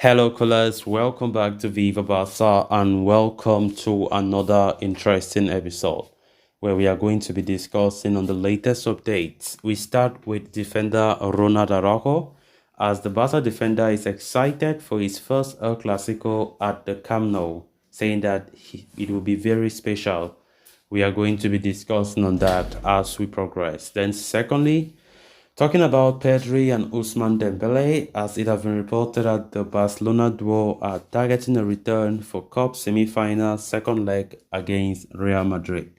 Hello, callers. Welcome back to Viva Barca and welcome to another interesting episode where we are going to be discussing on the latest updates. We start with defender Ronald Araujo, as the Barca defender is excited for his first El Clasico at the Camp Nou, saying that it will be very special. We are going to be discussing on that as we progress. Then, secondly, talking about Pedri and Usman Dembele, as it has been reported that the Barcelona duo are targeting a return for Cup semi-final second leg against Real Madrid.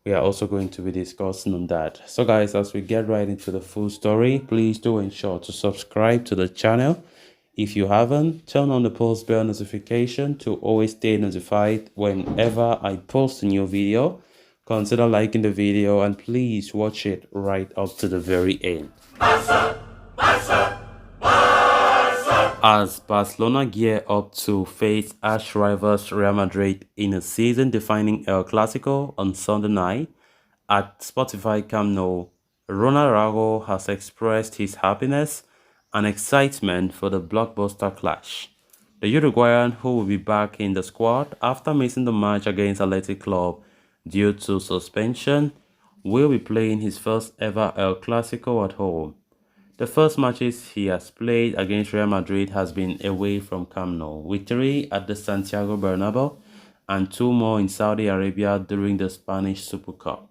We are also going to be discussing on that. So guys, as we get right into the full story, please do ensure to subscribe to the channel. If you haven't, turn on the post bell notification to always stay notified whenever I post a new video. Consider liking the video and please watch it right up to the very end. As Barcelona gear up to face arch rivals Real Madrid in a season-defining El Clasico on Sunday night at Spotify Camp Nou, Ronald Araujo has expressed his happiness and excitement for the blockbuster clash. The Uruguayan, who will be back in the squad after missing the match against Athletic Club due to suspension, will be playing his first ever El Clasico at home. The first matches he has played against Real Madrid has been away from Camp Nou, with 3 at the Santiago Bernabeu and 2 more in Saudi Arabia during the Spanish Super Cup.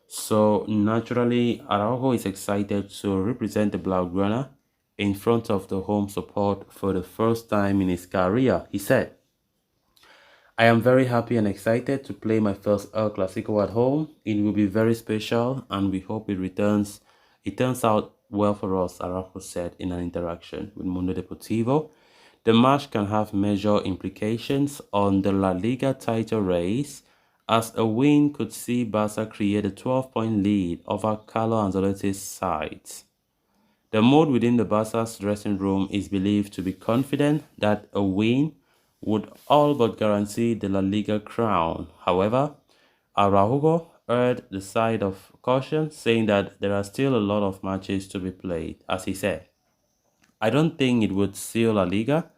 So naturally, Araujo is excited to represent the Blaugrana in front of the home support for the first time in his career. He said, "I am very happy and excited to play my first El Clasico at home. It will be very special and we hope it turns out well for us," Araujo said in an interaction with Mundo Deportivo. The match can have major implications on the La Liga title race, as a win could see Barca create a 12-point lead over Carlo Ancelotti's side. The mood within the Barca's dressing room is believed to be confident that a win would all but guarantee the La Liga crown. However, Araujo urged the side of caution, saying that there are still a lot of matches to be played. As he said, "I don't think it would seal La Liga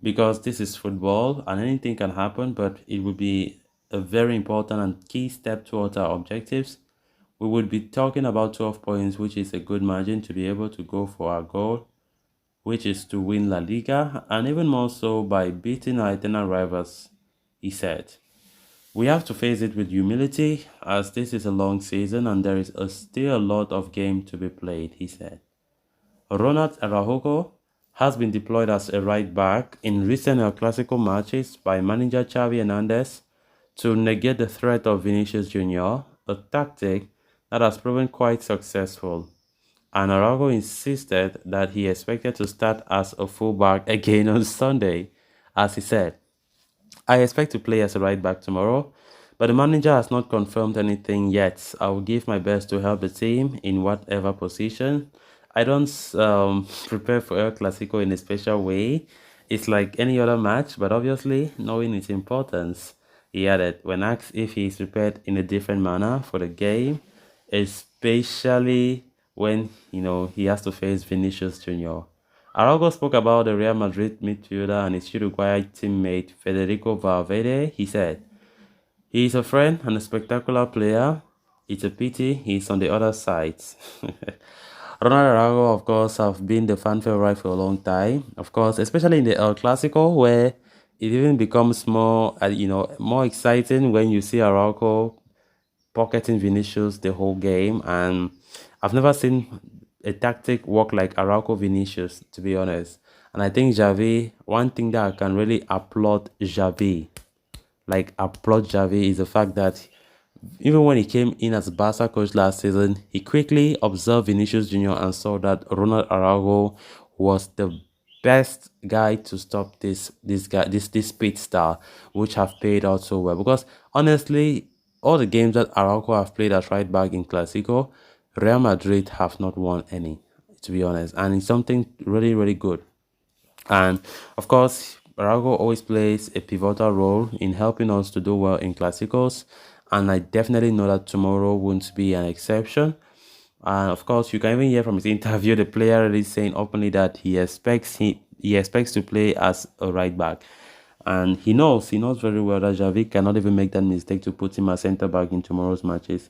because this is football and anything can happen, but it would be a very important and key step towards our objectives. We would be talking about 12 points, which is a good margin to be able to go for our goal, which is to win La Liga, and even more so by beating our eternal rivals," he said. "We have to face it with humility, as this is a long season and there is still a lot of game to be played," he said. Ronald Araujo has been deployed as a right back in recent El Clasico matches by manager Xavi Hernandez to negate the threat of Vinicius Jr., a tactic that has proven quite successful. And Araujo insisted that he expected to start as a fullback again on Sunday, as he said, "I expect to play as a right back tomorrow, but the manager has not confirmed anything yet. I will give my best to help the team in whatever position. I don't prepare for El Clasico in a special way. It's like any other match, but obviously knowing its importance," he added when asked if he is prepared in a different manner for the game, especially when he has to face Vinicius Jr. Araujo spoke about the Real Madrid midfielder and his Uruguayan teammate Federico Valverde. He said, "He is a friend and a spectacular player. It's a pity he's on the other side." Ronald Araujo, of course, have been the fan favorite for a long time. Of course, especially in the El Clasico, where it even becomes more exciting when you see Araujo pocketing Vinicius the whole game. And I've never seen a tactic work like Araujo Vinicius, to be honest. And I think Xavi, one thing that I can really applaud Xavi, is the fact that even when he came in as Barca coach last season, he quickly observed Vinicius Jr. and saw that Ronald Araujo was the best guy to stop this speed star, which have paid out so well. Because honestly, all the games that Araujo have played as right back in Clasico, Real Madrid have not won any, to be honest, and it's something really, really good. And of course, Araujo always plays a pivotal role in helping us to do well in Clásicos, and I definitely know that tomorrow won't be an exception. And of course, you can even hear from his interview the player really saying openly that he expects he expects to play as a right back. And he knows very well that Javi cannot even make that mistake to put him as centre back in tomorrow's matches.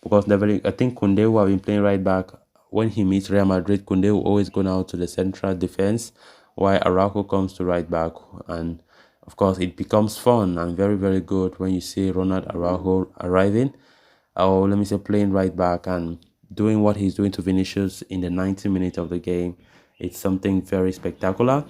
Because I think Kunde, who have been playing right back, when he meets Real Madrid, Kunde will always go out to the central defense, while Araujo comes to right back. And of course, it becomes fun and very, very good when you see Ronald Araujo arriving, or let me say playing right back and doing what he's doing to Vinicius in the 90 minutes of the game. It's something very spectacular.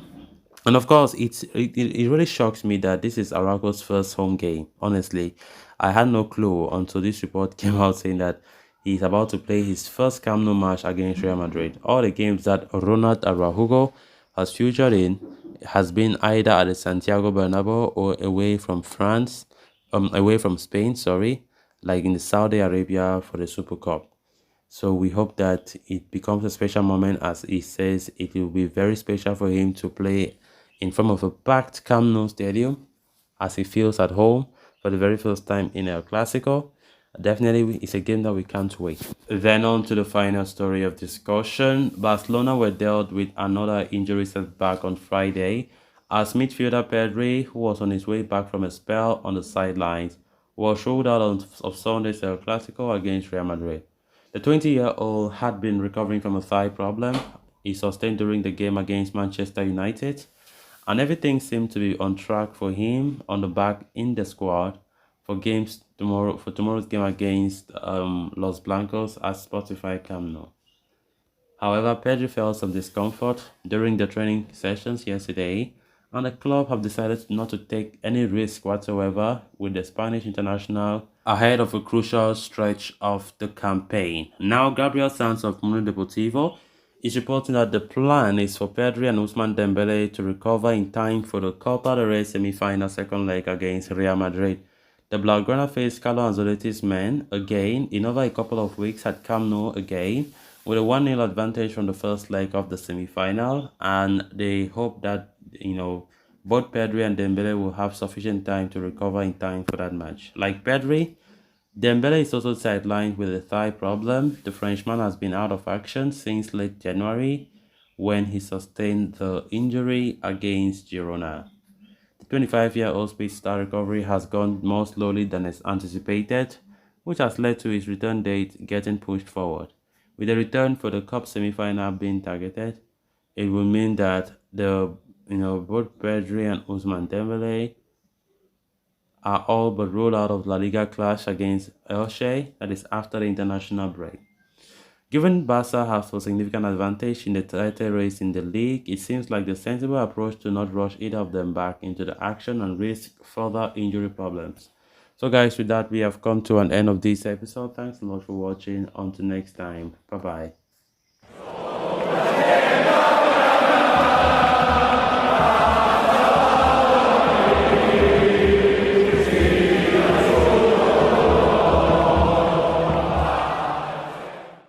And of course, it really shocks me that this is Araujo's first home game. Honestly, I had no clue until this report came out saying that he's about to play his first Camp Nou match against Real Madrid. All the games that Ronald Araujo has featured in has been either at the Santiago Bernabeu or away from Spain, sorry, like in the Saudi Arabia for the Super Cup. So we hope that it becomes a special moment, as he says it will be very special for him to play in front of a packed Camp Nou stadium as he feels at home for the very first time in El Clasico. Definitely, it's a game that we can't wait. Then on to the final story of discussion. Barcelona were dealt with another injury setback on Friday as midfielder Pedri, who was on his way back from a spell on the sidelines, was ruled out of Sunday's El Clasico against Real Madrid. The 20-year-old had been recovering from a thigh problem he sustained during the game against Manchester United, and everything seemed to be on track for him on the back in the squad for tomorrow's game against Los Blancos at Spotify Camp Nou. However, Pedri felt some discomfort during the training sessions yesterday, and the club have decided not to take any risk whatsoever with the Spanish international ahead of a crucial stretch of the campaign. Now, Gabriel Sanz of Mundo Deportivo is reporting that the plan is for Pedri and Ousmane Dembele to recover in time for the Copa del Rey semi-final second leg against Real Madrid. The Blaugrana faced Carlo Ancelotti's men again in over a couple of weeks at Camp Nou again, with a 1-0 advantage from the first leg of the semi-final, and they hope that both Pedri and Dembele will have sufficient time to recover in time for that match. Like Pedri, Dembele is also sidelined with a thigh problem. The Frenchman has been out of action since late January when he sustained the injury against Girona. The 25-year-old speed star recovery has gone more slowly than anticipated, which has led to his return date getting pushed forward. With the return for the Cup semi-final being targeted, it will mean that both Pedri and Ousmane Dembele are all but ruled out of La Liga clash against Elche, that is after the international break. Given Barca has a significant advantage in the title race in the league, it seems like the sensible approach to not rush either of them back into the action and risk further injury problems. So guys, with that, we have come to an end of this episode. Thanks a lot for watching. Until next time. Bye-bye.